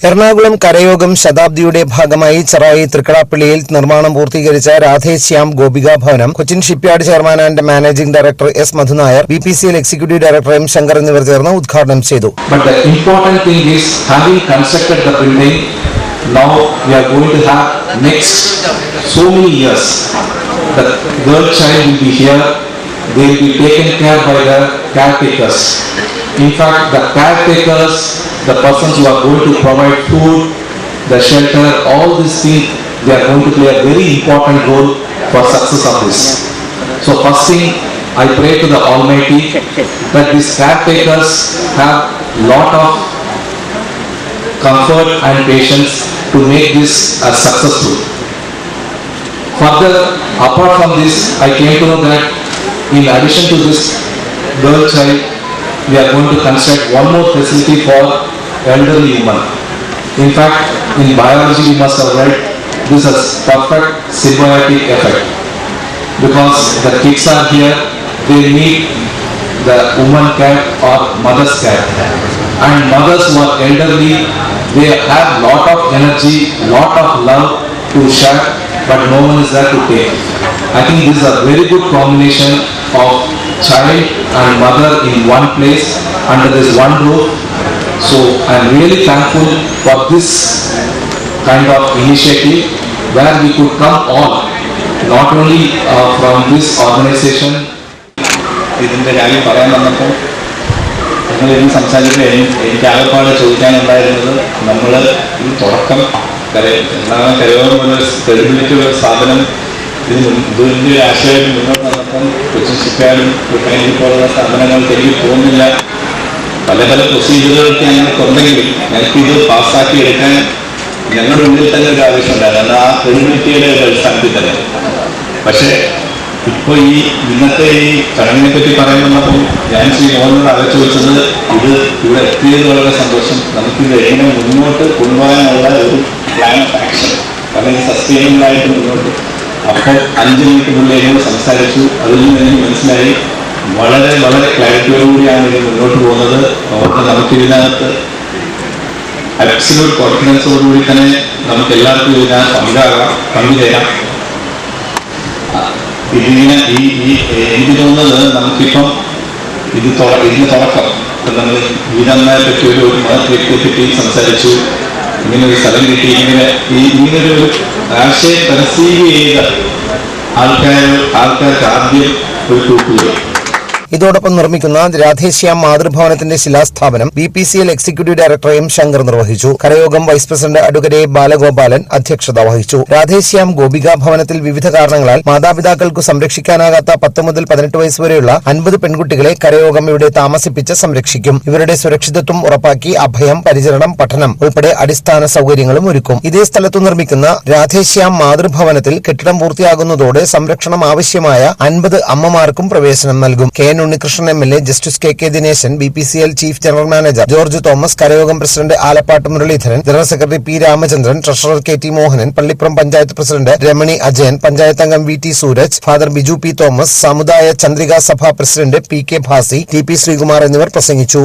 എറണാകുളം കരയോഗം ശതാബ്ദിയുടെ ഭാഗമായി ചെറായി തൃക്കടാപ്പള്ളിയിൽ നിർമ്മാണം പൂർത്തീകരിച്ച രാധേശ്യാം ഗോപിക ഭവനം Cochin shipyard chairman and managing director S Madhu Nair, BPCL executive director M Shankar എന്നിവർ ചേർന്ന് ഉദ്ഘാടനം ചെയ്തു. Now we are going to have next so many years. The girl child will be here. They will be taken care by the caretakers. In fact, the caretakers, the persons who are going to provide food, the shelter, all these things, they are going to play a very important role for success of this. So first thing, I pray to the Almighty that these caretakers have lot of comfort and patience to make this successful. Further, apart from this, I came to know that in addition to this girl child, we are going to construct one more facility for elderly women. In fact, in biology we must have read this as perfect symbiotic effect, because the kids are here, they need the woman care or mother's care, and mothers who are elderly, they have lot of energy, lot of love to share, but no one is there to take. I think this is a very good combination of child and mother in one place under this one roof. So I am really thankful for this kind of initiative where we could come all, not only from this organization. ഇതിൻ്റെ കാര്യം പറയാൻ വന്നപ്പോൾ ഞങ്ങളിന്ന് സംസാരിക്കുമ്പോൾ എനിക്ക് ആകെപ്പാട് ചോദിക്കാനുണ്ടായിരുന്നത്, നമ്മൾ ഈ തുടക്കം കരയോഗം പോലെ ക്രെഡിബിലിറ്റിയുള്ള സ്ഥാപനം ഇതിൻ്റെ ആശയമായിട്ട് മുന്നോട്ട് വന്നപ്പം കൊച്ചിൻ ഷിപ്പ്യാർഡും റിഫൈനറി പോലുള്ള സ്ഥാപനങ്ങൾക്ക് എനിക്ക് തോന്നുന്നില്ല, പല പല പ്രൊസീജിയറുകളൊക്കെ ഞങ്ങൾക്കുണ്ടെങ്കിലും ഞങ്ങൾക്കിത് പാസ്സാക്കി എടുക്കാൻ ഞങ്ങളുടെ ഉള്ളിൽ തന്നെ ഒരു ആവശ്യമുണ്ടായിരുന്നു, ആ ക്രെഡിബിലിറ്റിയുടെ ഒരു അടിസ്ഥാനത്തിൽ തന്നെ. പക്ഷേ ഇപ്പോൾ ഈ ഇന്നത്തെ ഈ ചടങ്ങിനെ പറ്റി പറയുന്നപ്പോൾ ഞാൻ ശ്രീ മോഹനോട് ആലോചിച്ചത്, ഇത് ഇവിടെ എത്തിയത് വളരെ സന്തോഷം. നമുക്കിത് എങ്ങനെ മുന്നോട്ട് കൊണ്ടുപോകാനുള്ള ഒരു പ്ലാൻ ഓഫ് ആക്ഷൻ, അല്ലെങ്കിൽ സസ്റ്റൈനബിളായിട്ട് മുന്നോട്ട്. അപ്പം 5 മിനിറ്റിനുള്ളിൽ എന്നോട് സംസാരിച്ചു. അതിൽ നിന്ന് എനിക്ക് മനസ്സിലായി വളരെ വളരെ ക്ലാരിറ്റിയോടുകൂടിയാണ് ഇത് മുന്നോട്ട് പോകുന്നത്. നമുക്കിതിനകത്ത് അബ്സല്യൂട്ട് കോൺഫിഡൻസോടുകൂടി തന്നെ നമുക്ക് എല്ലാവർക്കും ഇതിനകത്ത് പങ്കുചേരാം. ഇതിങ്ങനെ എനിക്ക് തോന്നുന്നത് നമുക്കിപ്പം ഇതിന് തുടക്കം നമ്മൾ വീരന്മാരെ പറ്റി ഒരു മഹത് വ്യക്തിയെ പറ്റി സംസാരിച്ചു, ഇങ്ങനെ ഒരു സ്ഥലം കിട്ടി, ഇങ്ങനൊരു ആശയം കൺസീവ് ചെയ്ത ആൾക്കാർക്ക് ആദ്യം ഒരു കൂട്ടുകയും. ഇതോടൊപ്പം നിർമ്മിക്കുന്ന രാധേശ്യാം മാതൃഭവനത്തിന്റെ ശിലാസ്ഥാപനം BPCL executive director M Shankar നിർവഹിച്ചു. കരയോഗം വൈസ് പ്രസിഡന്റ് അഡ്വക്കേറ്റ് ബാലഗോപാലൻ അധ്യക്ഷത വഹിച്ചു. രാധേശ്യാം ഗോപിക ഭവനത്തിൽ വിവിധ കാരണങ്ങളാൽ മാതാപിതാക്കൾക്കു സംരക്ഷിക്കാനാകാത്ത 10 മുതൽ 18 വയസ്സ് വരെയുള്ള 50 പെൺകുട്ടികളെ കരയോഗം ഇവിടെ താമസിപ്പിച്ച് സംരക്ഷിക്കും. ഇവരുടെ സുരക്ഷിതത്വം ഉറപ്പാക്കി അഭയം, പരിചരണം, പഠനം ഉൾപ്പെടെ അടിസ്ഥാന സൗകര്യങ്ങളും ഒരുക്കും. ഇതേ സ്ഥലത്തു നിർമ്മിക്കുന്ന രാധേശ്യാം മാതൃഭവനത്തിൽ കെട്ടിടം പൂർത്തിയാകുന്നതോടെ സംരക്ഷണം ആവശ്യമായ 50 അമ്മമാർക്കും പ്രവേശനം നൽകും. Unnikrishnan MLA, justice KK Dineshan, BPCL chief general manager George Thomas, കരയോഗം president Alappatt Muraleedharan, general secretary P Ramachandran, treasurer KT Mohanan, Pallippuram panchayat president Ramani Ajayan, panchayat അംഗം VT Sooraj, father Biju P Thomas, Samudaya Chandrika Sabha president PK Bhasi, TP Sreekumar എന്നിവർ പ്രസംഗിച്ചു.